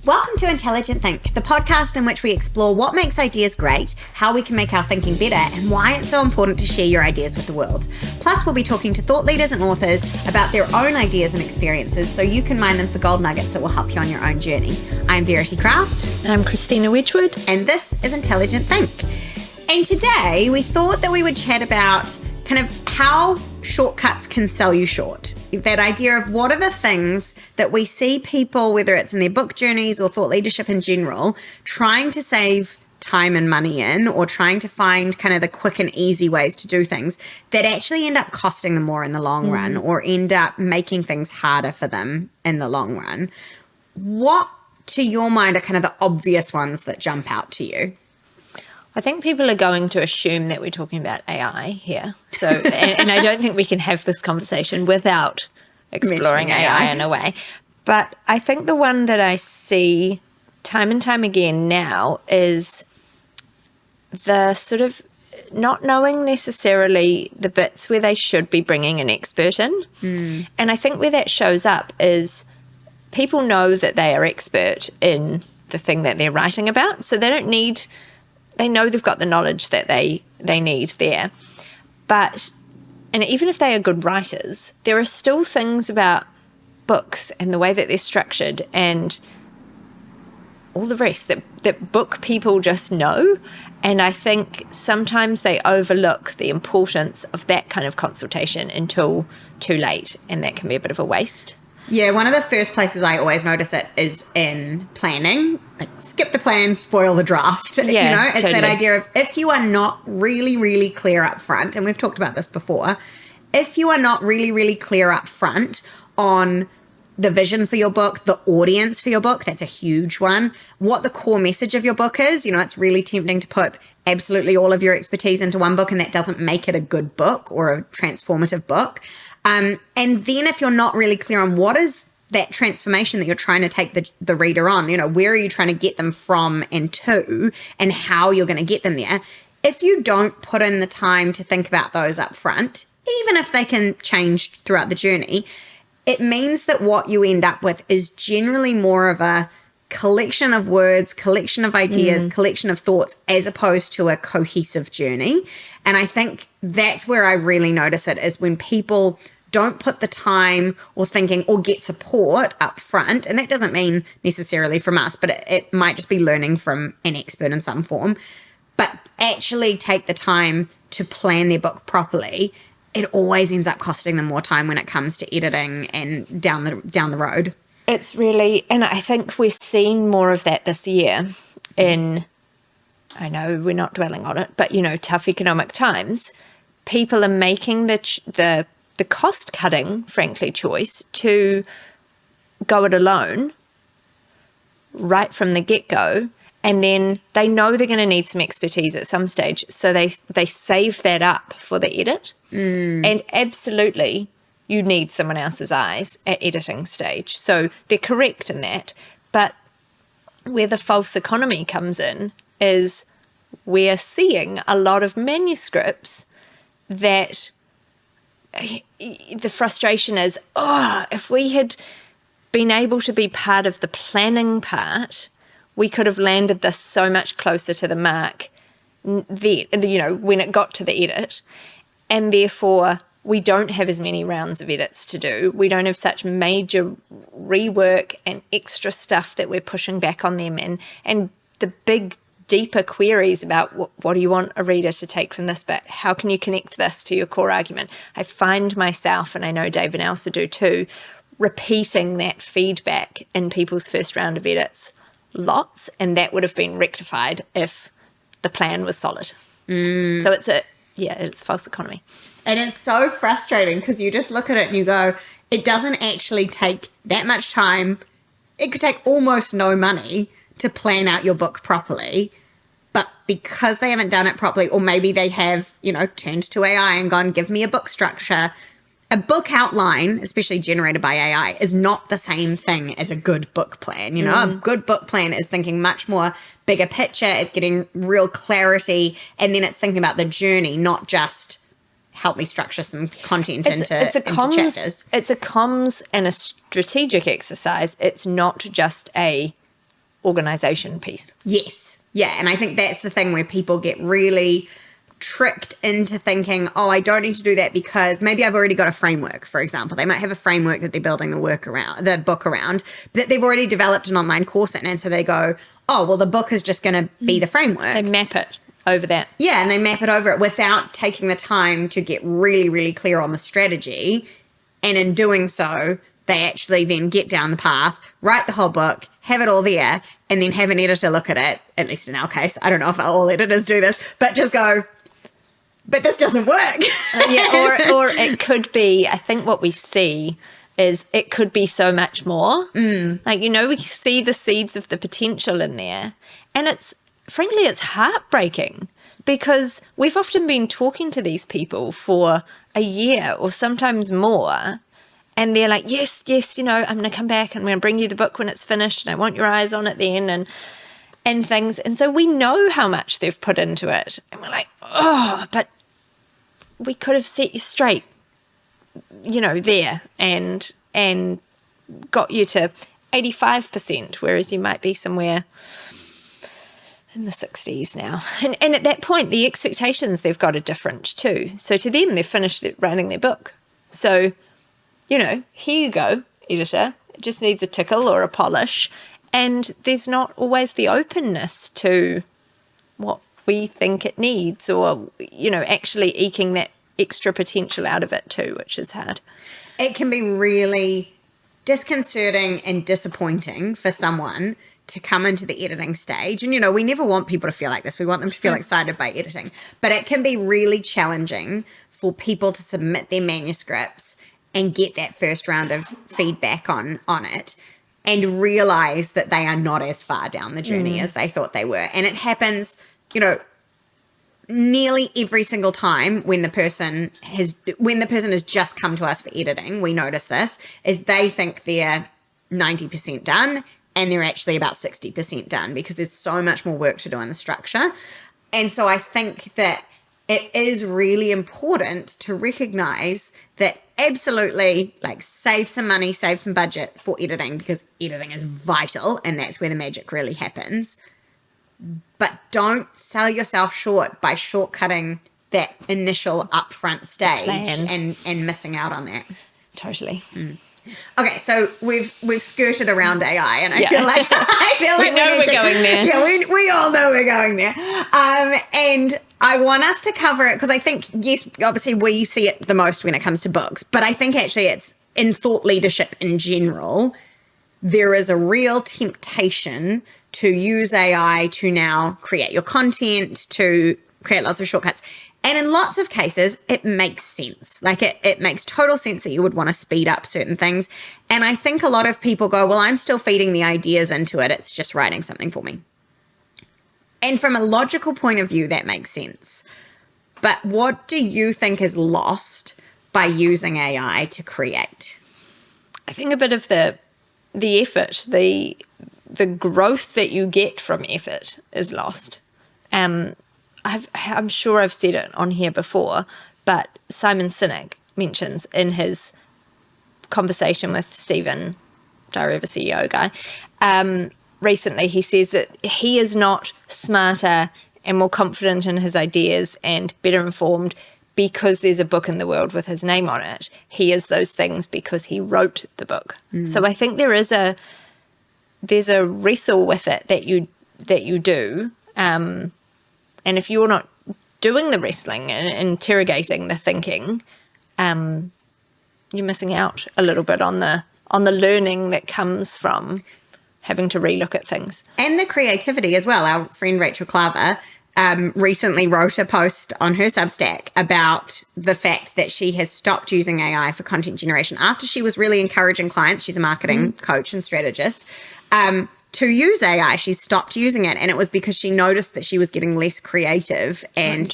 Welcome to Intelligent Think, the podcast in which we explore what makes ideas great, how we can make our thinking better, and why it's so important to share your ideas with the world. Plus, we'll be talking to thought leaders and authors about their own ideas and experiences so you can mine them for gold nuggets that will help you on your own journey. I'm Verity Craft. I'm Christina Wedgwood. And this is Intelligent Think. And today we thought that we would chat about kind of how shortcuts can sell you short. That idea of what are the things that we see people, whether it's in their book journeys or thought leadership in general, trying to save time and money in, or trying to find kind of the quick and easy ways to do things that actually end up costing them more in the long run, or end up making things harder for them in the long run. What, to your mind, are kind of the obvious ones that jump out to you? I think people are going to assume that we're talking about AI here. So, and I don't think we can have this conversation without exploring AI in a way. But I think the one that I see time and time again now is the sort of not knowing necessarily the bits where they should be bringing an expert in. And I think where that shows up is people know that they are expert in the thing that they're writing about. So they know they've got the knowledge that they need there. But, and even if they are good writers, there are still things about books and the way that they're structured and all the rest that book people just know. And I think sometimes they overlook the importance of that kind of consultation until too late, and that can be a bit of a waste. Yeah, one of the first places I always notice it is in planning. Like, skip the plan, spoil the draft. Yeah, it's totally. that idea of if you are not really, really clear up front, and we've talked about this before, if you are not really, really clear up front on the vision for your book, the audience for your book, that's a huge one, what the core message of your book is, it's really tempting to put absolutely all of your expertise into one book, and that doesn't make it a good book or a transformative book. And then if you're not really clear on what is that transformation that you're trying to take the reader on, where are you trying to get them from and to, and how you're going to get them there, if you don't put in the time to think about those up front, even if they can change throughout the journey, it means that what you end up with is generally more of a collection of words, collection of ideas, collection of thoughts, as opposed to a cohesive journey. And I think that's where I really notice it, is when people don't put the time or thinking or get support up front. And that doesn't mean necessarily from us, but it might just be learning from an expert in some form, but actually take the time to plan their book properly. It always ends up costing them more time when it comes to editing and down the road. It's really, and I think we're seeing more of that this year in, I know we're not dwelling on it, but, tough economic times. People are making the cost-cutting, frankly, choice to go it alone right from the get-go, and then they know they're going to need some expertise at some stage, so they save that up for the edit. And absolutely, you need someone else's eyes at editing stage. So they're correct in that. But where the false economy comes in is we're seeing a lot of manuscripts that the frustration is, if we had been able to be part of the planning part, we could have landed this so much closer to the mark when it got to the edit. And therefore, we don't have as many rounds of edits to do. We don't have such major rework and extra stuff that we're pushing back on them and the big, deeper queries about what do you want a reader to take from this bit? How can you connect this to your core argument? I find myself, and I know Dave and Elsa do too, repeating that feedback in people's first round of edits lots, and that would have been rectified if the plan was solid. So it's false economy. And it's so frustrating because you just look at it and you go, it doesn't actually take that much time. It could take almost no money to plan out your book properly. But because they haven't done it properly, or maybe they have, turned to AI and gone, give me a book structure. A book outline, especially generated by AI, is not the same thing as a good book plan. A good book plan is thinking much more bigger picture. It's getting real clarity. And then it's thinking about the journey, not just help me structure some content into chapters. It's a comms and a strategic exercise. It's not just a organization piece. Yes. Yeah. And I think that's the thing where people get really tricked into thinking, oh, I don't need to do that because maybe I've already got a framework, for example. They might have a framework that they're building the book around, that they've already developed an online course in. And so they go, oh, well, the book is just going to be the framework. They map it over that. Yeah, and they map it over it without taking the time to get really, really clear on the strategy. And in doing so, they actually then get down the path, write the whole book, have it all there, and then have an editor look at it, at least in our case. I don't know if all editors do this, but just go, but this doesn't work. Or it could be, I think what we see is it could be so much more. Like, we see the seeds of the potential in there. And frankly, it's heartbreaking because we've often been talking to these people for a year or sometimes more. And they're like, yes, I'm going to come back and I'm going to bring you the book when it's finished and I want your eyes on it then and things. And so we know how much they've put into it. And we're like, oh, but we could have set you straight, there and got you to 85%, whereas you might be somewhere in the 60s now. And at that point, the expectations they've got are different too. So to them, they've finished writing their book. So, here you go, editor. It just needs a tickle or a polish. And there's not always the openness to what we think it needs or, actually eking that extra potential out of it too, which is hard. It can be really disconcerting and disappointing for someone to come into the editing stage. And, we never want people to feel like this. We want them to feel excited by editing. But it can be really challenging for people to submit their manuscripts and get that first round of feedback on it and realize that they are not as far down the journey as they thought they were. And it happens, nearly every single time when the person has just come to us for editing, we notice this, is they think they're 90% done and they're actually about 60% done because there's so much more work to do in the structure. And so I think that it is really important to recognize that absolutely, save some money, save some budget for editing because editing is vital and that's where the magic really happens. But don't sell yourself short by shortcutting that initial upfront stage and missing out on that. Totally. Okay, so we've skirted around AI, and I feel like we know we're going there. Yeah, we all know we're going there. And I want us to cover it because I think, yes, obviously we see it the most when it comes to books, but I think actually it's in thought leadership in general. There is a real temptation to use AI to now create your content, to create lots of shortcuts. And in lots of cases, it makes sense. It makes total sense that you would want to speed up certain things. And I think a lot of people go, well, I'm still feeding the ideas into it. It's just writing something for me. And from a logical point of view, that makes sense. But what do you think is lost by using AI to create? I think a bit of the effort, the growth that you get from effort is lost. I'm sure I've said it on here before, but Simon Sinek mentions in his conversation with Stephen, Diary of a CEO guy, recently he says that he is not smarter and more confident in his ideas and better informed because there's a book in the world with his name on it. He is those things because he wrote the book. So I think there's a wrestle with it that you do. And if you're not doing the wrestling and interrogating the thinking, you're missing out a little bit on the learning that comes from having to relook at things. And the creativity as well. Our friend Rachel Claver recently wrote a post on her Substack about the fact that she has stopped using AI for content generation after she was really encouraging clients. She's a marketing coach and strategist. To use AI, she stopped using it, and it was because she noticed that she was getting less creative and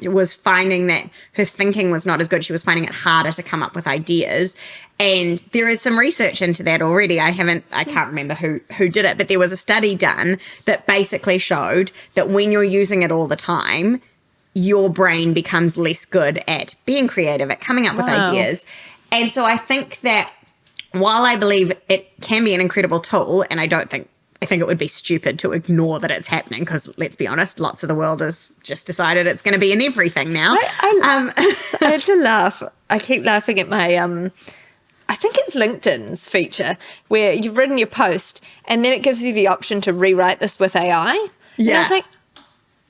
was finding that her thinking was not as good. She was finding it harder to come up with ideas. And there is some research into that already. I can't remember who did it, but there was a study done that basically showed that when you're using it all the time, your brain becomes less good at being creative, at coming up with ideas. And so I think that while I believe it can be an incredible tool, and I don't think I think it would be stupid to ignore that it's happening, because let's be honest, lots of the world has just decided it's going to be in everything now. I had to laugh. I keep laughing at my, I think it's LinkedIn's feature where you've written your post and then it gives you the option to rewrite this with AI. Yeah. And I was like,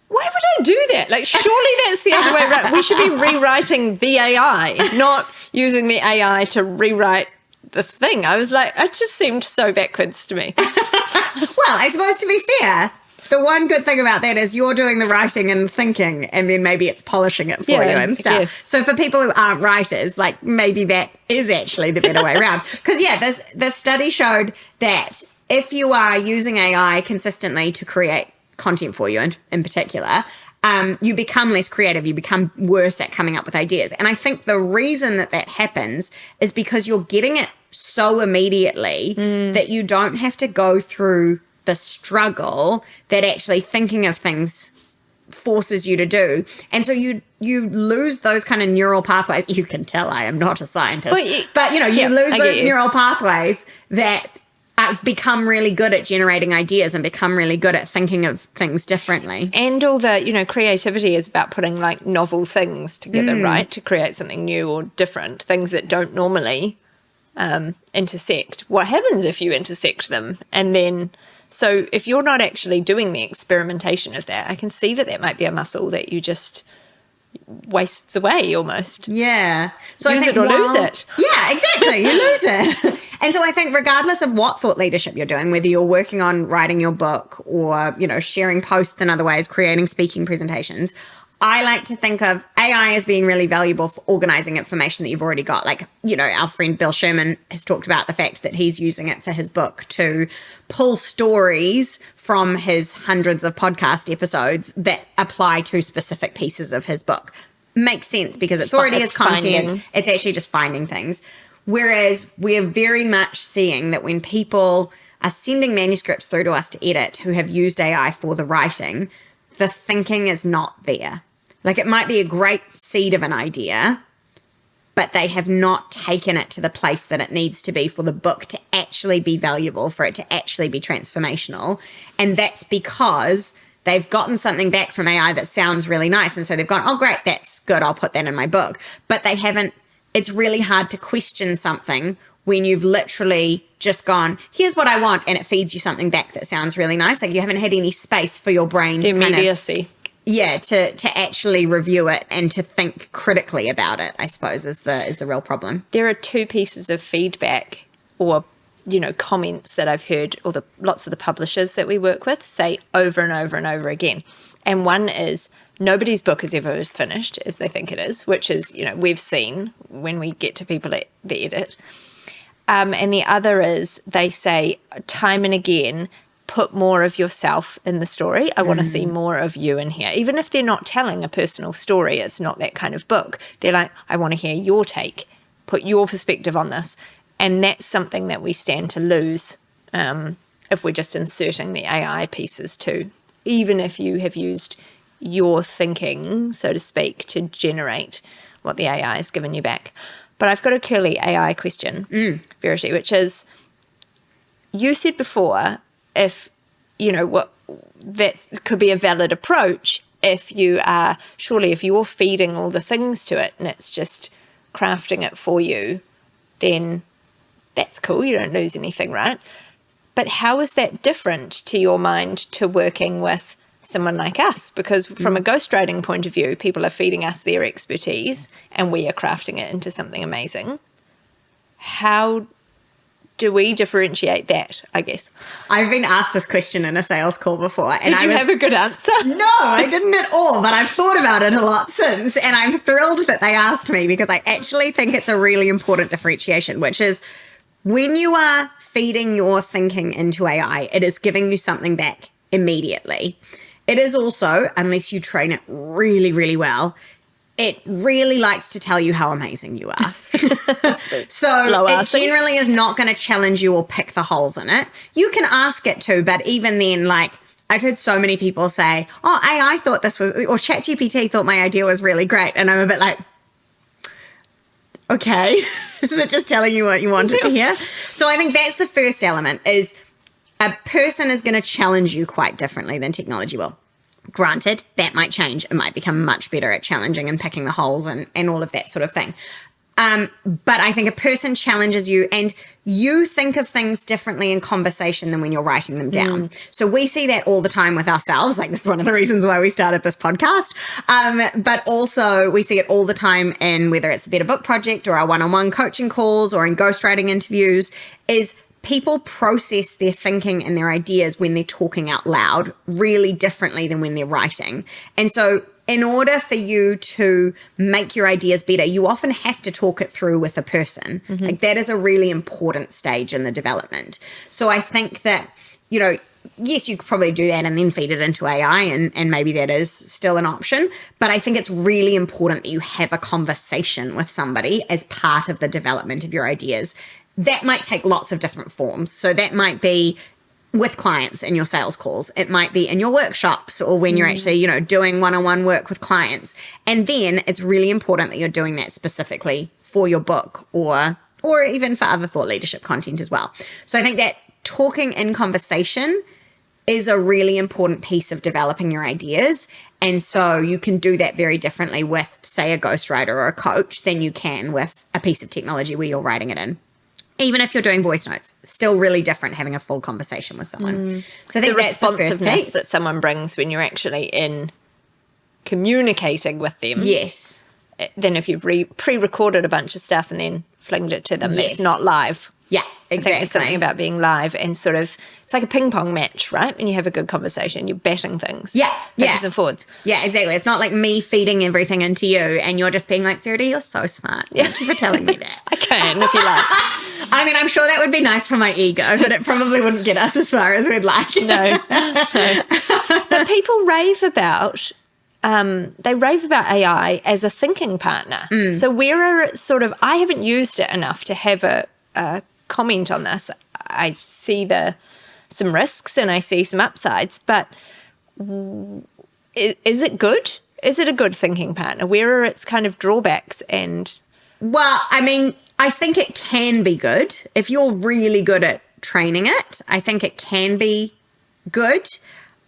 why would I do that? Like, surely that's the other way around. We should be rewriting the AI, not using the AI to rewrite the thing. I was like, it just seemed so backwards to me. Well, I suppose, to be fair, the one good thing about that is you're doing the writing and thinking, and then maybe it's polishing it for you and stuff. Yes. So for people who aren't writers, like, maybe that is actually the better way around. Because, this study showed that if you are using AI consistently to create content for you, in particular, you become less creative, you become worse at coming up with ideas. And I think the reason that happens is because you're getting it so immediately that you don't have to go through the struggle that actually thinking of things forces you to do. And so you lose those kind of neural pathways. You can tell I am not a scientist, but you lose those neural pathways that become really good at generating ideas and become really good at thinking of things differently. And all the, creativity is about putting like novel things together, right? To create something new or different, things that don't normally intersect. What happens if you intersect them? And then, so if you're not actually doing the experimentation of that, I can see that might be a muscle that you just wastes away almost. Yeah. So use it or lose it. Yeah, exactly. You lose it. And so I think regardless of what thought leadership you're doing, whether you're working on writing your book or, sharing posts in other ways, creating speaking presentations, I like to think of AI as being really valuable for organizing information that you've already got. Like, our friend Bill Sherman has talked about the fact that he's using it for his book to pull stories from his hundreds of podcast episodes that apply to specific pieces of his book. Makes sense because it's already his content. It's actually just finding things. Whereas we're very much seeing that when people are sending manuscripts through to us to edit who have used AI for the writing, the thinking is not there. Like, it might be a great seed of an idea, but they have not taken it to the place that it needs to be for the book to actually be valuable, for it to actually be transformational. And that's because they've gotten something back from AI that sounds really nice. And so they've gone, oh, great, that's good, I'll put that in my book. But they haven't, it's really hard to question something when you've literally just gone, here's what I want, and it feeds you something back that sounds really nice. Like, you haven't had any space for your brain to immediacy. To actually review it and to think critically about it, I suppose, is the real problem. There are two pieces of feedback or, comments that I've heard, or lots of the publishers that we work with say over and over and over again. And one is, nobody's book is ever as finished as they think it is, which is, we've seen when we get to people at the edit. And the other is, they say time and again, put more of yourself in the story. I want to see more of you in here. Even if they're not telling a personal story, it's not that kind of book. They're like, I want to hear your take, put your perspective on this. And that's something that we stand to lose if we're just inserting the AI pieces too. Even if you have used your thinking, so to speak, to generate what the AI has given you back. But I've got a curly AI question, Verity, which is, you said before, if, what that could be a valid approach if you are, surely if you're feeding all the things to it and it's just crafting it for you, then that's cool. You don't lose anything, right? But how is that different to your mind to working with someone like us? Because from a ghostwriting point of view, people are feeding us their expertise and we are crafting it into something amazing. How do we differentiate that, I guess? I've been asked this question in a sales call before. And Did you have a good answer? No, I didn't at all, but I've thought about it a lot since. And I'm thrilled that they asked me, because I actually think it's a really important differentiation, which is, when you are feeding your thinking into AI, it is giving you something back immediately. It is also, unless you train it really, really well, it really likes to tell you how amazing you are. So it generally is not going to challenge you or pick the holes in it. You can ask it to, but even then, like, I've heard so many people say, oh, AI thought this was, or ChatGPT thought my idea was really great. And I'm a bit like, okay, is it just telling you what you wanted to hear? So I think that's the first element, is a person is going to challenge you quite differently than technology will. Granted, that might change. It might become much better at challenging and picking the holes and all of that sort of thing. But I think a person challenges you and you think of things differently in conversation than when you're writing them down. So we see that all the time with ourselves. Like, that's one of the reasons why we started this podcast. But also we see it all the time in whether it's the Better Book Project or our one-on-one coaching calls or in ghostwriting interviews, is people process their thinking and their ideas when they're talking out loud really differently than when they're writing. And so in order for you to make your ideas better, you often have to talk it through with a person. Like, that is a really important stage in the development. So I think that, you know, yes, you could probably do that and then feed it into AI, and maybe that is still an option. But I think it's really important that you have a conversation with somebody as part of the development of your ideas. That might take lots of different forms. So that might be with clients in your sales calls. It might be in your workshops or when you're actually, you know, doing one-on-one work with clients. And then it's really important that you're doing that specifically for your book or even for other thought leadership content as well. So I think that talking in conversation is a really important piece of developing your ideas. And so you can do that very differently with, say, a ghostwriter or a coach than you can with a piece of technology where you're writing it in. Even if you're doing voice notes, still really different having a full conversation with someone. So I think that's the first piece that someone brings when you're actually in communicating with them. Yes. Then if you've pre-recorded a bunch of stuff and then flinged it to them, Yes. it's not live. Yeah, I think exactly. there's something about being live and sort of, it's like a ping pong match, right? When you have a good conversation, you're batting things. Yeah, backwards and forwards. Yeah, exactly. It's not like me feeding everything into you and you're just being like, Verity, you're so smart. Thank you for telling me that. I can, if you like. I mean, I'm sure that would be nice for my ego, but it probably wouldn't get us as far as we'd like. No. But people rave about AI as a thinking partner. So where are it sort of, I haven't used it enough to have a comment on this. I see some risks and I see some upsides, but is it good? Is it a good thinking partner? Where are its kind of drawbacks? And well, I mean, I think it can be good if you're really good at training it. I think it can be good.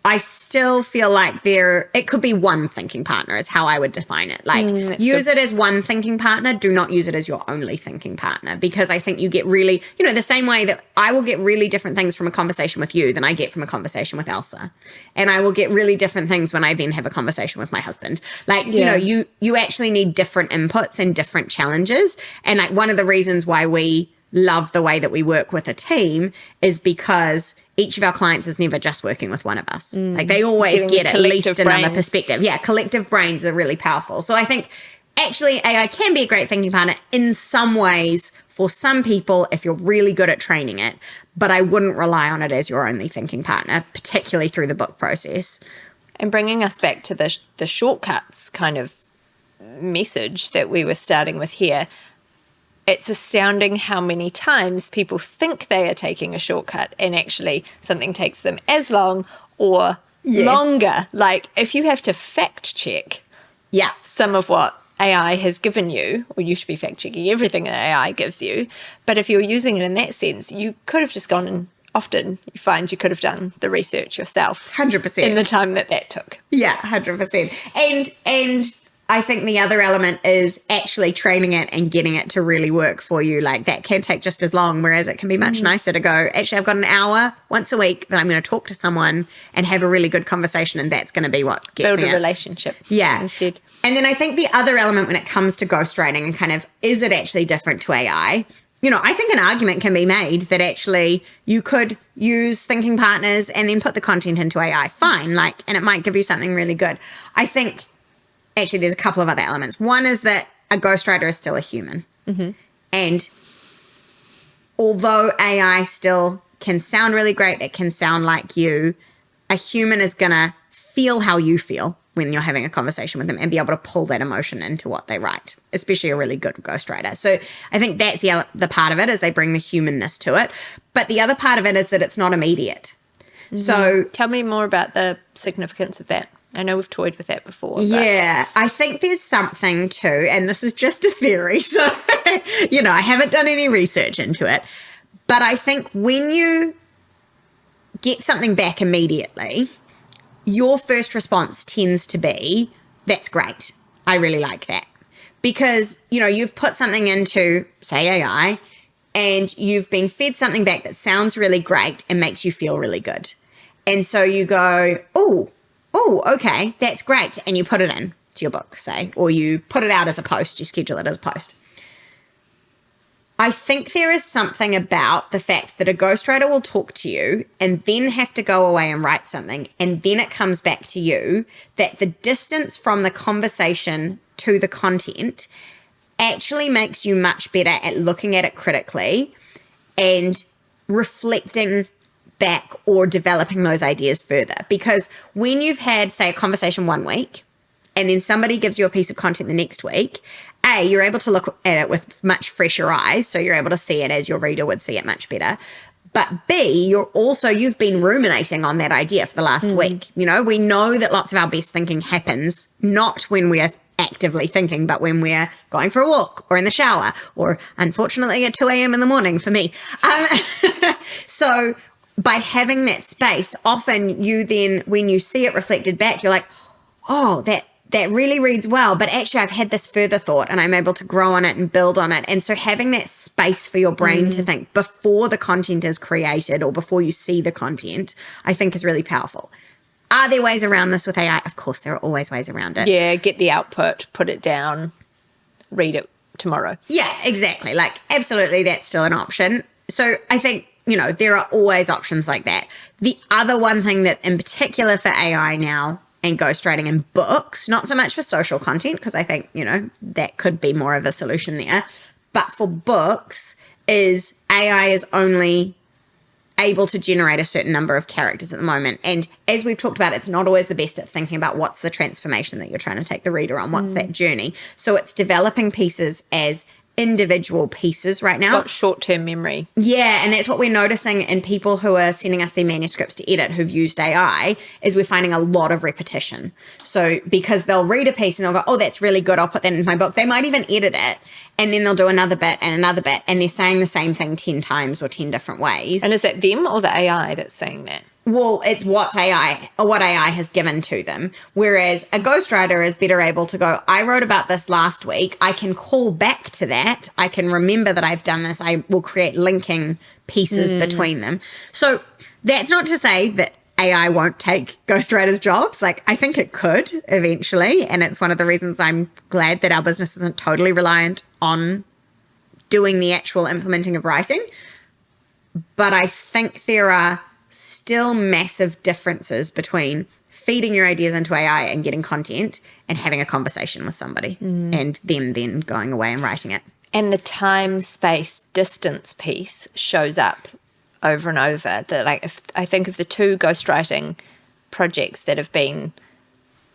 I still feel like it could be one thinking partner is how I would define it. Like, use it as one thinking partner. Do not use it as your only thinking partner, because I think you get really, you know, the same way that I will get really different things from a conversation with you than I get from a conversation with Elsa. And I will get really different things when I then have a conversation with my husband. Like, you know, you actually need different inputs and different challenges. And like, one of the reasons why we love the way that we work with a team is because each of our clients is never just working with one of us. Like, they always get at least another perspective. Yeah, collective brains are really powerful. So I think actually AI can be a great thinking partner in some ways for some people if you're really good at training it, but I wouldn't rely on it as your only thinking partner, particularly through the book process. And bringing us back to the shortcuts kind of message that we were starting with here, it's astounding how many times people think they are taking a shortcut and actually something takes them as long or longer. Like, if you have to fact check some of what AI has given you, or you should be fact checking everything that AI gives you, but if you're using it in that sense, you could have just gone and often you find you could have done the research yourself. 100%. In the time that took. Yeah, 100%. And I think the other element is actually training it and getting it to really work for you. Like, that can take just as long, whereas it can be much nicer to go, actually, I've got an hour once a week that I'm going to talk to someone and have a really good conversation, and that's going to be what gets Build me a relationship. Yeah. Instead. And then I think the other element when it comes to ghostwriting and kind of, is it actually different to AI? You know, I think an argument can be made that actually you could use thinking partners and then put the content into AI. Fine. Like, and it might give you something really good. I think actually there's a couple of other elements. One is that a ghostwriter is still a human. And although AI still can sound really great, it can sound like you, a human is going to feel how you feel when you're having a conversation with them and be able to pull that emotion into what they write, especially a really good ghostwriter. So I think that's the part of it, is they bring the humanness to it. But the other part of it is that it's not immediate. So tell me more about the significance of that. I know we've toyed with that before. Yeah, I think there's something too, and this is just a theory, so, you know, I haven't done any research into it, but I think when you get something back immediately, your first response tends to be, that's great. I really like that. Because, you've put something into, say, AI, and you've been fed something back that sounds really great and makes you feel really good. And so you go, oh, okay, that's great. And you put it in to your book, say, or you put it out as a post, you schedule it as a post. I think there is something about the fact that a ghostwriter will talk to you and then have to go away and write something, and then it comes back to you, that the distance from the conversation to the content actually makes you much better at looking at it critically and reflecting back or developing those ideas further. Because when you've had, say, a conversation one week and then somebody gives you a piece of content the next week, A, you're able to look at it with much fresher eyes, so you're able to see it as your reader would see it much better. But B, you've been ruminating on that idea for the last week. We know that lots of our best thinking happens not when we're actively thinking, but when we're going for a walk or in the shower or, unfortunately, at 2 a.m. in the morning for me. So by having that space, often you then, when you see it reflected back, you're like, oh, that really reads well, but actually I've had this further thought and I'm able to grow on it and build on it. And so having that space for your brain to think before the content is created or before you see the content, I think is really powerful. Are there ways around this with AI? Of course, there are always ways around it. Yeah, get the output, put it down, read it tomorrow. Yeah, exactly. Absolutely, that's still an option. So I think, there are always options like that. The other one thing that in particular for AI now and ghostwriting in books, not so much for social content, because I think, that could be more of a solution there, but for books is AI is only able to generate a certain number of characters at the moment. And as we've talked about, it's not always the best at thinking about what's the transformation that you're trying to take the reader on, what's that journey. So it's developing pieces as individual pieces right now. It's got short-term memory. Yeah, and that's what we're noticing in people who are sending us their manuscripts to edit who've used AI, is we're finding a lot of repetition. So because they'll read a piece and they'll go, oh, that's really good, I'll put that in my book. They might even edit it, and then they'll do another bit, and they're saying the same thing 10 times or 10 different ways. And is that them or the AI that's saying that? Well, it's what AI has given to them. Whereas a ghostwriter is better able to go, I wrote about this last week. I can call back to that. I can remember that I've done this. I will create linking pieces between them. So that's not to say that AI won't take ghostwriters' jobs. I think it could eventually. And it's one of the reasons I'm glad that our business isn't totally reliant on doing the actual implementing of writing. But I think there are still massive differences between feeding your ideas into AI and getting content and having a conversation with somebody and them then going away and writing it. And the time, space, distance piece shows up over and over. If I think of the two ghostwriting projects that have been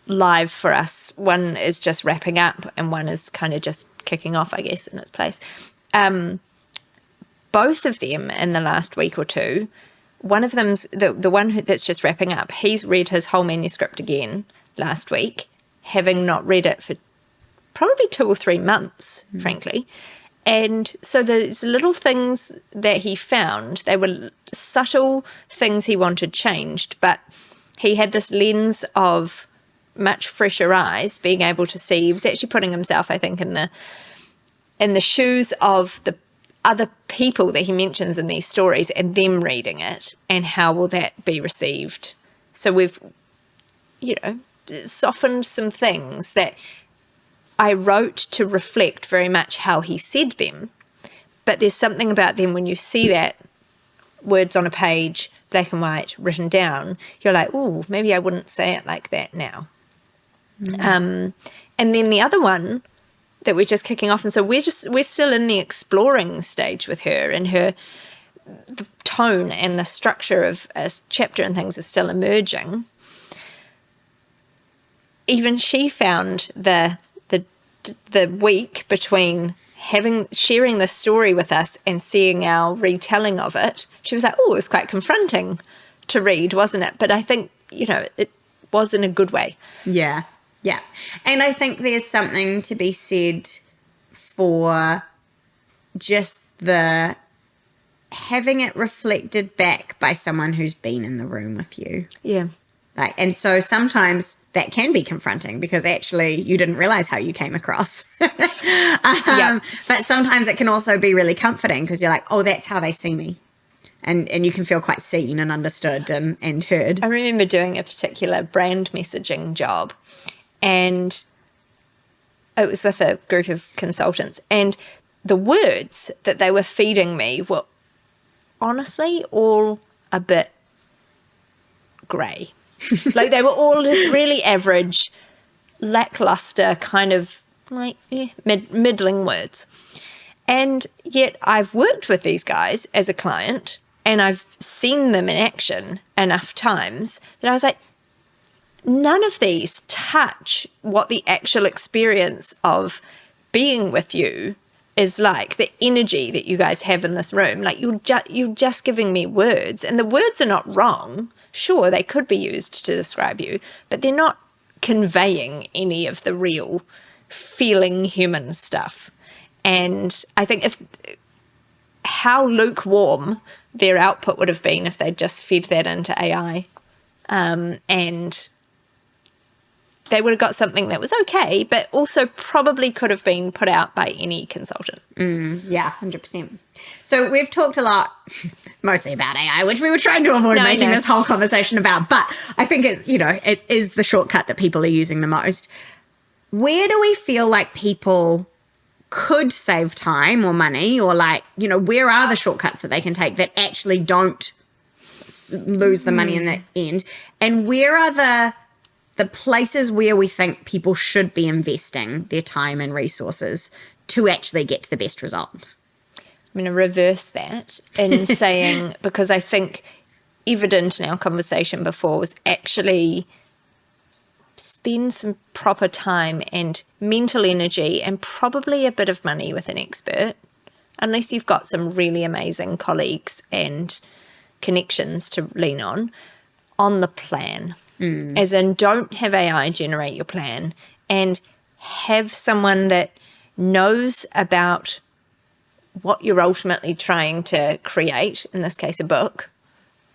live for us, one is just wrapping up and one is kind of just kicking off, I guess, in its place. Both of them in the last week or two, one of them's the one that's just wrapping up. He's read his whole manuscript again last week, having not read it for probably 2 or 3 months, frankly. And so there's little things that he found. They were subtle things he wanted changed, but he had this lens of much fresher eyes, being able to see. He was actually putting himself, I think, in the shoes of the other people that he mentions in these stories and them reading it, and how will that be received. So we've, softened some things that I wrote to reflect very much how he said them, but there's something about them when you see that words on a page, black and white, written down, you're like, oh, maybe I wouldn't say it like that now. And then the other one that we're just kicking off, and so we're still in the exploring stage with her, and the tone and the structure of a chapter and things is still emerging. Even she found the week between sharing the story with us and seeing our retelling of it, she was like, oh, it was quite confronting to read, wasn't it? But I think, it was in a good way. Yeah. Yeah. And I think there's something to be said for just having it reflected back by someone who's been in the room with you. Yeah. Like, and so sometimes that can be confronting because actually you didn't realize how you came across. But sometimes it can also be really comforting because you're like, oh, that's how they see me. And you can feel quite seen and understood and heard. I remember doing a particular brand messaging job, and it was with a group of consultants, and the words that they were feeding me were honestly all a bit grey. Like they were all just really average, lackluster, kind of like middling words. And yet I've worked with these guys as a client and I've seen them in action enough times that I was like, none of these touch what the actual experience of being with you is like, the energy that you guys have in this room. Like you're just giving me words, and the words are not wrong. Sure, they could be used to describe you, but they're not conveying any of the real feeling human stuff. And I think how lukewarm their output would have been if they'd just fed that into AI, and they would have got something that was okay, but also probably could have been put out by any consultant. Yeah, 100%. So we've talked a lot, mostly about AI, which we were trying to avoid making this whole conversation about, but I think it is the shortcut that people are using the most. Where do we feel like people could save time or money, or where are the shortcuts that they can take that actually don't lose the money in the end? And where are the places where we think people should be investing their time and resources to actually get to the best result? I'm going to reverse that in saying, because I think evident in our conversation before was actually spend some proper time and mental energy and probably a bit of money with an expert, unless you've got some really amazing colleagues and connections to lean on the plan. As in, don't have AI generate your plan, and have someone that knows about what you're ultimately trying to create, in this case a book,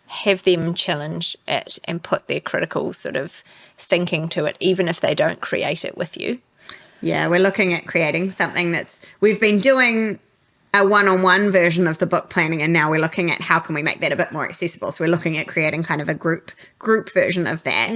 have them challenge it and put their critical sort of thinking to it, even if they don't create it with you. Yeah, we're looking at creating something we've been doing a one-on-one version of the book planning, and now we're looking at how can we make that a bit more accessible. So we're looking at creating kind of a group version of that,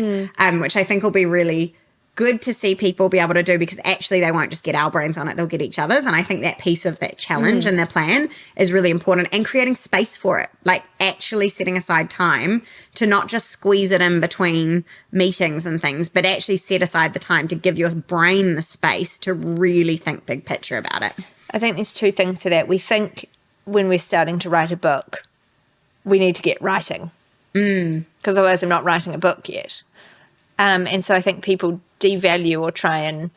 which I think will be really good to see people be able to do, because actually they won't just get our brains on it, they'll get each other's. And I think that piece of that challenge and their plan is really important, and creating space for it, like actually setting aside time to not just squeeze it in between meetings and things, but actually set aside the time to give your brain the space to really think big picture about it. I think there's two things to that. We think when we're starting to write a book, we need to get writing, because otherwise I'm not writing a book yet. And so I think people devalue or try and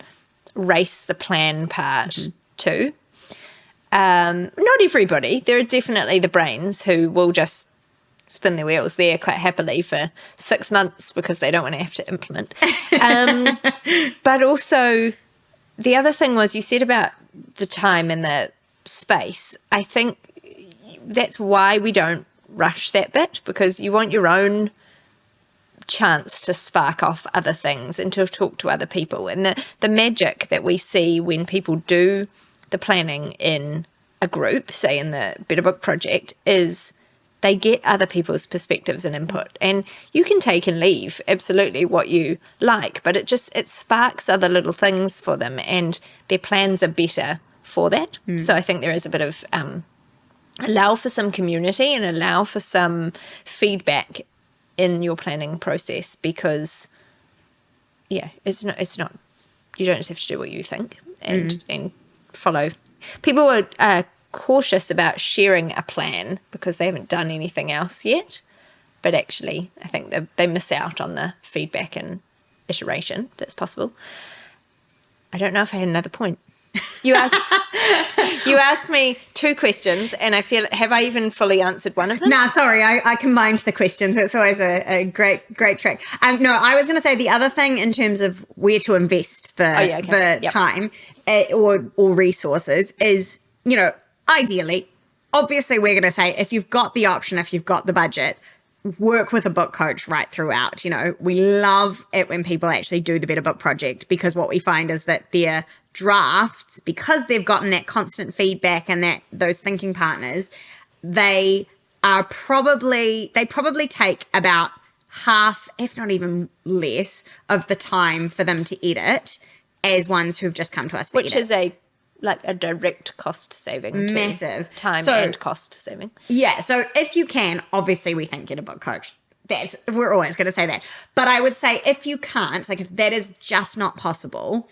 race the plan part too. Not everybody. There are definitely the brains who will just spin their wheels there quite happily for 6 months because they don't want to have to implement. But also, the other thing was, you said about the time and the space. I think that's why we don't rush that bit, because you want your own chance to spark off other things and to talk to other people. And the magic that we see when people do the planning in a group, say in the Better Book Project, is they get other people's perspectives and input. And you can take and leave absolutely what you like, but it sparks other little things for them, and their plans are better for that. So I think there is a bit of allow for some community and allow for some feedback in your planning process, because it's not you don't just have to do what you think and follow. People are cautious about sharing a plan because they haven't done anything else yet, but actually I think they miss out on the feedback and iteration that's possible. I don't know if I had another point. You asked me two questions, and I feel, have I even fully answered one of them? Nah, sorry, I combined the questions. It's always a great trick. No, I was going to say the other thing in terms of where to invest the time or resources is, ideally, obviously we're going to say, if you've got the option, if you've got the budget, work with a book coach right throughout. You know, we love it when people actually do the Better Book Project, because what we find is that their drafts, because they've gotten that constant feedback and that those thinking partners, they probably take about half, if not even less, of the time for them to edit as ones who've just come to us for Which edits. is a direct cost saving too. Massive. Time and cost saving. Yeah, so if you can, obviously we think get a book coach. We're always going to say that. But I would say if you can't, like if that is just not possible,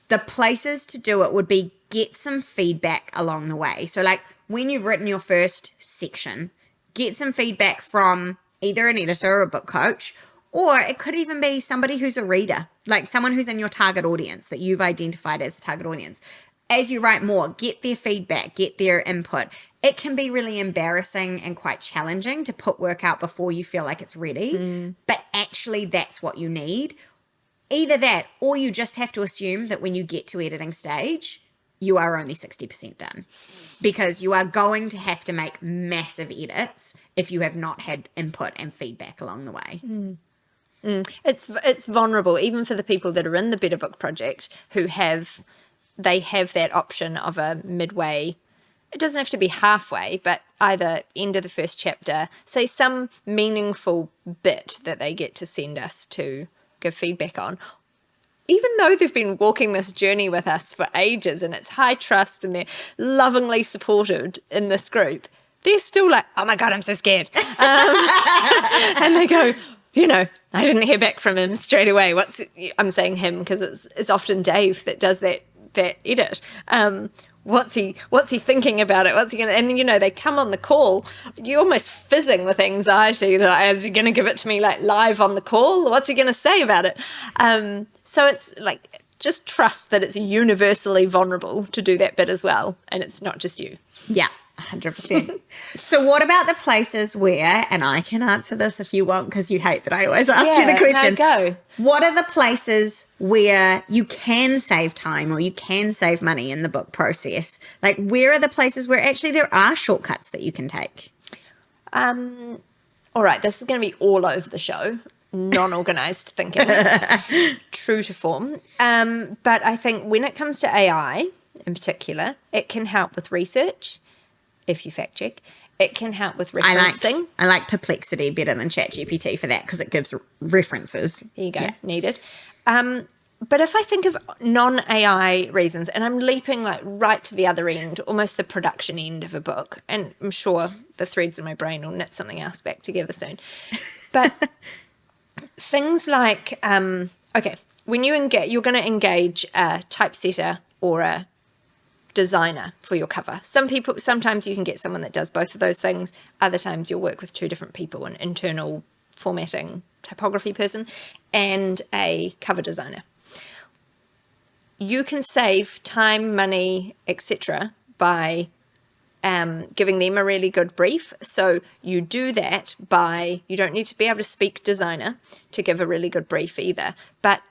the places to do it would be get some feedback along the way. So like when you've written your first section, get some feedback from either an editor or a book coach, or it could even be somebody who's a reader, like someone who's in your target audience that you've identified as the target audience. As you write more, get their feedback, get their input. It can be really embarrassing and quite challenging to put work out before you feel like it's ready, but actually that's what you need. Either that, or you just have to assume that when you get to editing stage, you are only 60% done, because you are going to have to make massive edits if you have not had input and feedback along the way. It's vulnerable, even for the people that are in the Better Book Project who have that option of a midway. It doesn't have to be halfway, but either end of the first chapter, say some meaningful bit that they get to send us to give feedback on. Even though they've been walking this journey with us for ages and it's high trust and they're lovingly supported in this group, they're still like, oh my God, I'm so scared. And they go, you know, I didn't hear back from him straight away. I'm saying him because it's often Dave that does that edit. What's he thinking about it? What's he going to, and you know, they come on the call, you're almost fizzing with anxiety. Is he going to give it to me like live on the call? What's he going to say about it? So it's like, just trust that it's universally vulnerable to do that bit as well. And it's not just you. Yeah, 100%. So what about the places where, and I can answer this if you want, because you hate that I always ask you the questions. No, go. What are the places where you can save time or you can save money in the book process? Like, where are the places where actually there are shortcuts that you can take? All right, this is going to be all over the show. Non-organized thinking, true to form. But I think when it comes to AI in particular, it can help with research, if you fact check. It can help with referencing. I like Perplexity better than ChatGPT for that because it gives references. There you go, needed. But if I think of non-AI reasons, and I'm leaping like right to the other end, almost the production end of a book, and I'm sure the threads in my brain will knit something else back together soon. But things like, when you're going to engage a typesetter or a designer for your cover. Sometimes you can get someone that does both of those things. Other times you'll work with two different people, an internal formatting typography person and a cover designer. You can save time, money, etc. by giving them a really good brief. So you do that by, you don't need to be able to speak designer to give a really good brief either, but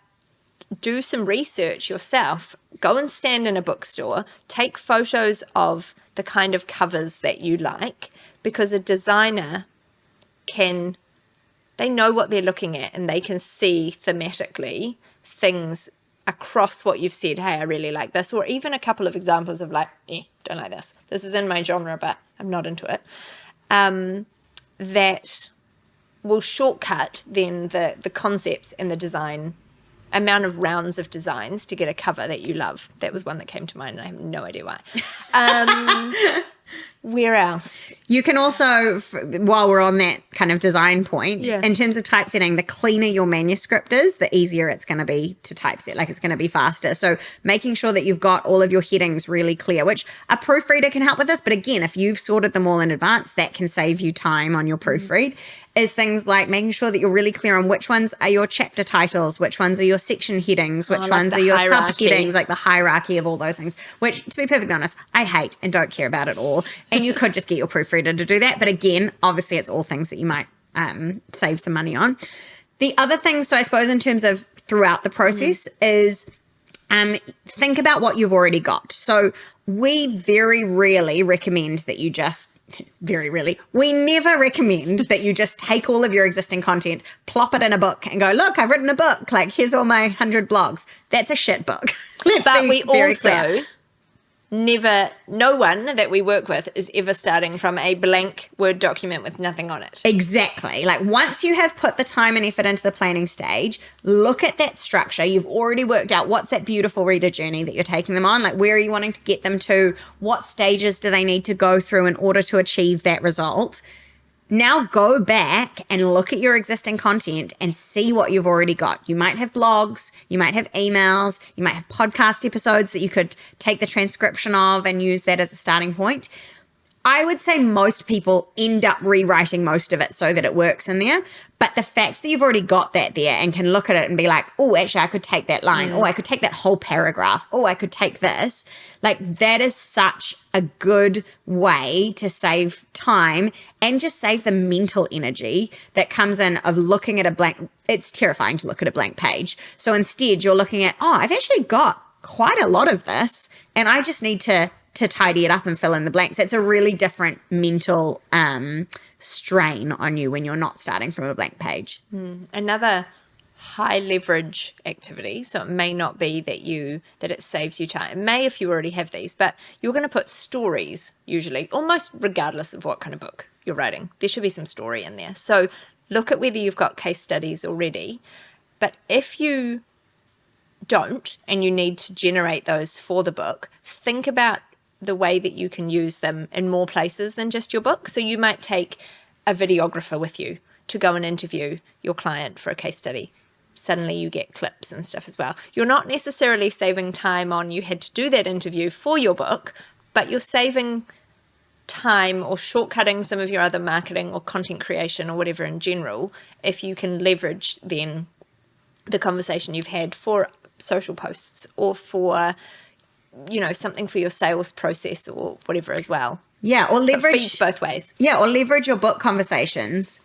do some research yourself. Go and stand in a bookstore, take photos of the kind of covers that you like, because a designer they know what they're looking at and they can see thematically things across what you've said. Hey, I really like this, or even a couple of examples of like, don't like this. This is in my genre, but I'm not into it. That will shortcut then the concepts and the design amount of rounds of designs to get a cover that you love. That was one that came to mind and I have no idea why. Where else? You can also, while we're on that kind of design point, in terms of typesetting, the cleaner your manuscript is, the easier it's going to be to typeset. Like, it's going to be faster. So making sure that you've got all of your headings really clear, which a proofreader can help with this. But again, if you've sorted them all in advance, that can save you time on your proofread. Is things like making sure that you're really clear on which ones are your chapter titles, which ones are your section headings, which ones are your subheadings, like the hierarchy of all those things, which, to be perfectly honest, I hate and don't care about at all. And you could just get your proofreader to do that. But again, obviously it's all things that you might save some money on. The other thing, so I suppose in terms of throughout the process is think about what you've already got. So we very rarely recommend that you just, very rarely, we never recommend that you just take all of your existing content, plop it in a book and go, look, I've written a book. Like, here's all my 100 blogs. That's a shit book. But we also never, no one that we work with is ever starting from a blank Word document with nothing on it. Exactly. Like, once you have put the time and effort into the planning stage, look at that structure. You've already worked out what's that beautiful reader journey that you're taking them on. Like, where are you wanting to get them to? What stages do they need to go through in order to achieve that result? Now go back and look at your existing content and see what you've already got. You might have blogs, you might have emails, you might have podcast episodes that you could take the transcription of and use that as a starting point. I would say most people end up rewriting most of it so that it works in there. But the fact that you've already got that there and can look at it and be like, oh, actually, I could take that line. Oh, I could take that whole paragraph. Oh, I could take this. Like, that is such a good way to save time and just save the mental energy that comes in of looking at a blank. It's terrifying to look at a blank page. So instead, you're looking at, oh, I've actually got quite a lot of this and I just need to tidy it up and fill in the blanks. It's a really different mental strain on you when you're not starting from a blank page. Another high leverage activity, so it may not be that it saves you time. It may if you already have these, but you're going to put stories usually, almost regardless of what kind of book you're writing. There should be some story in there. So look at whether you've got case studies already. But if you don't and you need to generate those for the book, think about the way that you can use them in more places than just your book. So you might take a videographer with you to go and interview your client for a case study. Suddenly you get clips and stuff as well. You're not necessarily saving time on you had to do that interview for your book, but you're saving time or shortcutting some of your other marketing or content creation or whatever in general if you can leverage then the conversation you've had for social posts or for something for your sales process or whatever as well. Yeah, or leverage. So it feeds both ways. Yeah, or leverage your book conversations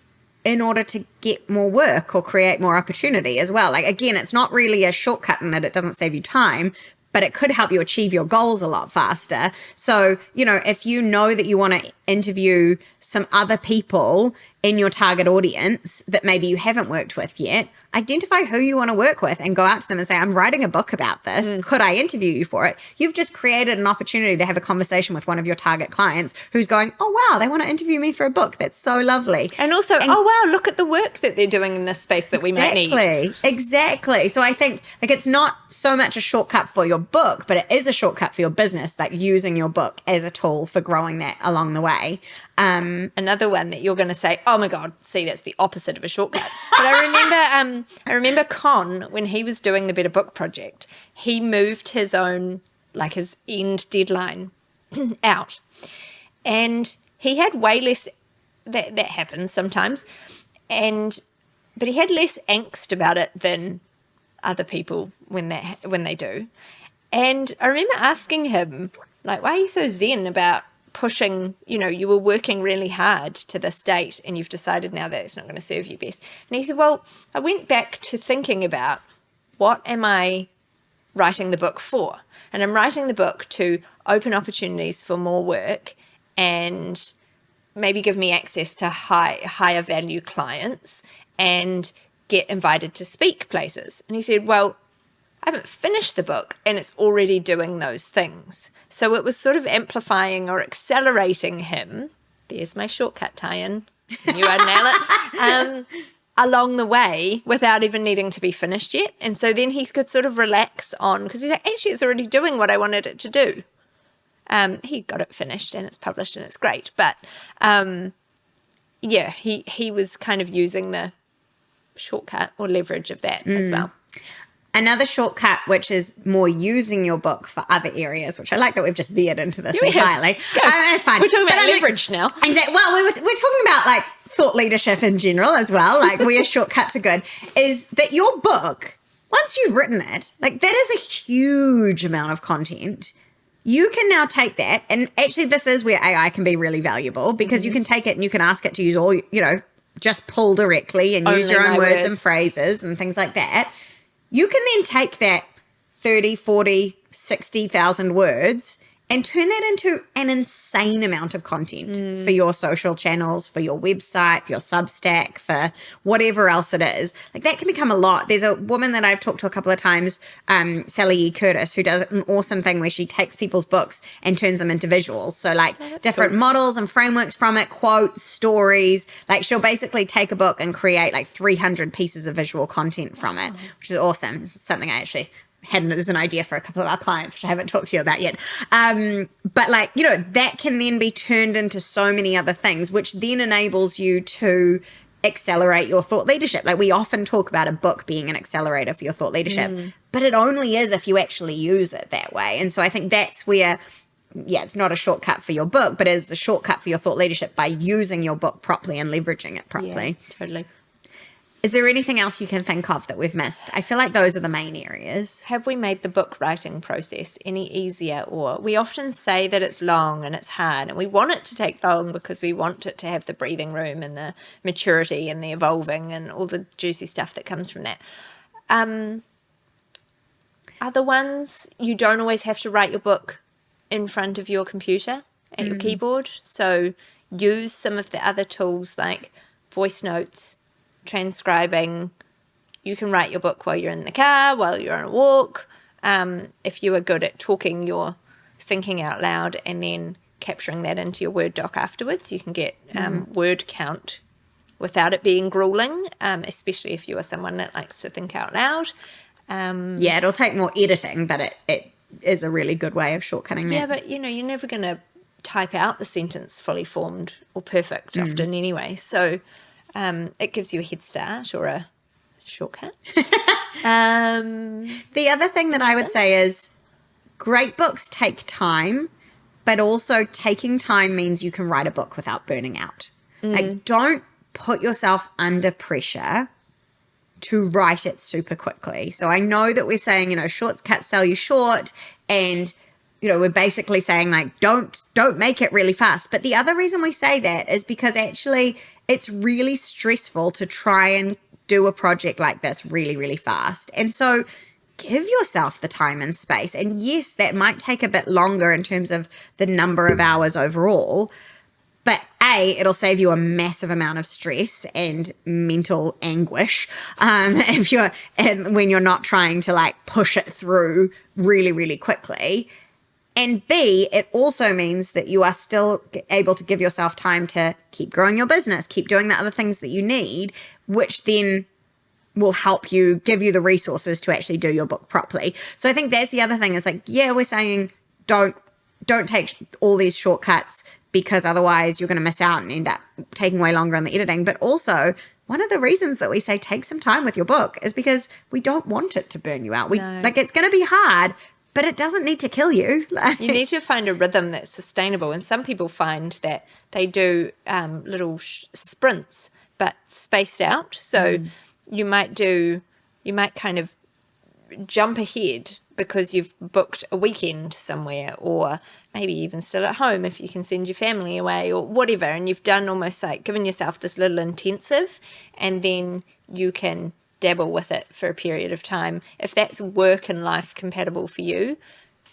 in order to get more work or create more opportunity as well. Like, again, it's not really a shortcut in that it doesn't save you time, but it could help you achieve your goals a lot faster. So, if you know that you want to interview some other people in your target audience that maybe you haven't worked with yet, identify who you want to work with and go out to them and say, I'm writing a book about this. Could I interview you for it? You've just created an opportunity to have a conversation with one of your target clients who's going, oh, wow, they want to interview me for a book. That's so lovely. And also, oh, wow, look at the work that they're doing in this space that we might need. Exactly. So I think it's not so much a shortcut for your book, but it is a shortcut for your business, like using your book as a tool for growing that along the way. Another one that you're going to say, oh my God, see, that's the opposite of a shortcut. But I remember Con, when he was doing the Better Book Project, he moved his own, like his end deadline out. And he had way less, that happens sometimes, but he had less angst about it than other people when they do. And I remember asking him, like, why are you so zen about pushing, you were working really hard to this date and you've decided now that it's not going to serve you best. And he said, well, I went back to thinking about what am I writing the book for? And I'm writing the book to open opportunities for more work and maybe give me access to higher value clients and get invited to speak places. And he said, well, I haven't finished the book and it's already doing those things. So it was sort of amplifying or accelerating him. There's my shortcut tie-in. You I'd nail it. Along the way without even needing to be finished yet. And so then he could sort of relax on, because he's like, actually, it's already doing what I wanted it to do. He got it finished and it's published and it's great. But he was kind of using the shortcut or leverage of that as well. Another shortcut, which is more using your book for other areas, which I like that we've just veered into this entirely. That's fine. We're talking about leverage now. Exactly. Well, we're talking about like thought leadership in general as well, like where shortcuts are good, is that your book, once you've written it, like that is a huge amount of content. You can now take that, and actually this is where AI can be really valuable because you can take it and you can ask it to use all, just pull directly and use your own words and phrases and things like that. You can then take that 30, 40, 60,000 words and turn that into an insane amount of content for your social channels, for your website, for your Substack, for whatever else it is. Like that can become a lot. There's a woman that I've talked to a couple of times, Sally E. Curtis, who does an awesome thing where she takes people's books and turns them into visuals. So like different models and frameworks from it, quotes, stories. Like she'll basically take a book and create like 300 pieces of visual content from it, which is awesome. This is something I actually had as an idea for a couple of our clients, which I haven't talked to you about yet. But like, you know, that can then be turned into so many other things, which then enables you to accelerate your thought leadership. Like we often talk about a book being an accelerator for your thought leadership, but it only is if you actually use it that way. And so I think that's where, it's not a shortcut for your book, but it's a shortcut for your thought leadership by using your book properly and leveraging it properly. Yeah, totally. Is there anything else you can think of that we've missed? I feel like those are the main areas. Have we made the book writing process any easier? Or we often say that it's long and it's hard, and we want it to take long because we want it to have the breathing room and the maturity and the evolving and all the juicy stuff that comes from that. Other ones, you don't always have to write your book in front of your computer at your keyboard. So use some of the other tools like voice notes, transcribing. You can write your book while you're in the car, while you're on a walk. If you are good at talking, you're thinking out loud and then capturing that into your Word doc afterwards. You can get word count without it being grueling, especially if you are someone that likes to think out loud. It'll take more editing, but it is a really good way of shortcutting that. Yeah, but you know, you're never going to type out the sentence fully formed or perfect often anyway. So it gives you a head start or a shortcut. The other thing that I would say is great books take time, but also taking time means you can write a book without burning out. Like, don't put yourself under pressure to write it super quickly. So I know that we're saying, you know, shortcuts sell you short, and you know, we're basically saying like don't make it really fast. But the other reason we say that is because actually it's really stressful to try and do a project like this really, really fast. And so give yourself the time and space. And yes, that might take a bit longer in terms of the number of hours overall, but it'll save you a massive amount of stress and mental anguish when you're not trying to like push it through really, really quickly. And B, it also means that you are still able to give yourself time to keep growing your business, keep doing the other things that you need, which then will help you, give you the resources to actually do your book properly. So I think that's the other thing is like, yeah, we're saying don't take all these shortcuts because otherwise you're going to miss out and end up taking way longer on the editing. But also, one of the reasons that we say take some time with your book is because we don't want it to burn you out. Like, it's going to be hard, but it doesn't need to kill you. You need to find a rhythm that's sustainable. And some people find that they do little sprints, but spaced out. So you might kind of jump ahead because you've booked a weekend somewhere, or maybe even still at home if you can send your family away or whatever, and you've done almost like given yourself this little intensive, and then you can dabble with it for a period of time. If that's work and life compatible for you,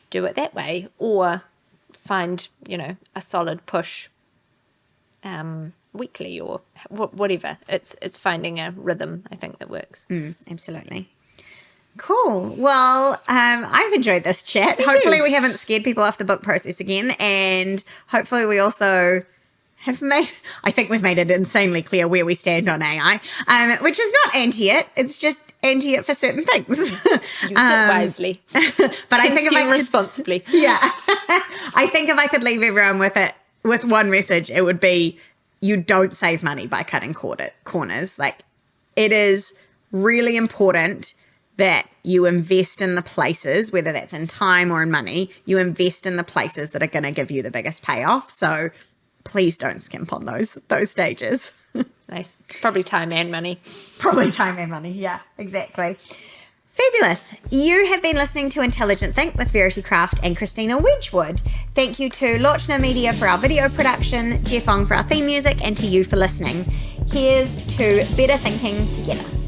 do it that way, or find, you know, a solid push weekly or whatever. It's finding a rhythm, I think, that works. Absolutely. Cool. Well, I've enjoyed this chat. Hopefully we haven't scared people off the book process again, and hopefully we also have I think we've made it insanely clear where we stand on AI, which is not anti it. It's just anti it for certain things. Use it wisely. But I think if I could, responsibly. Yeah. I think if I could leave everyone with one message, it would be you don't save money by cutting corners. Like, it is really important that you invest in the places, whether that's in time or in money, you invest in the places that are going to give you the biggest payoff. So please don't skimp on those stages. Nice. Probably time and money. Yeah, exactly. Fabulous. You have been listening to Intelligent Think with Verity Craft and Christina Wedgwood. Thank you to Lochana Media for our video production, Jeff Ong for our theme music, and to you for listening. Here's to better thinking together.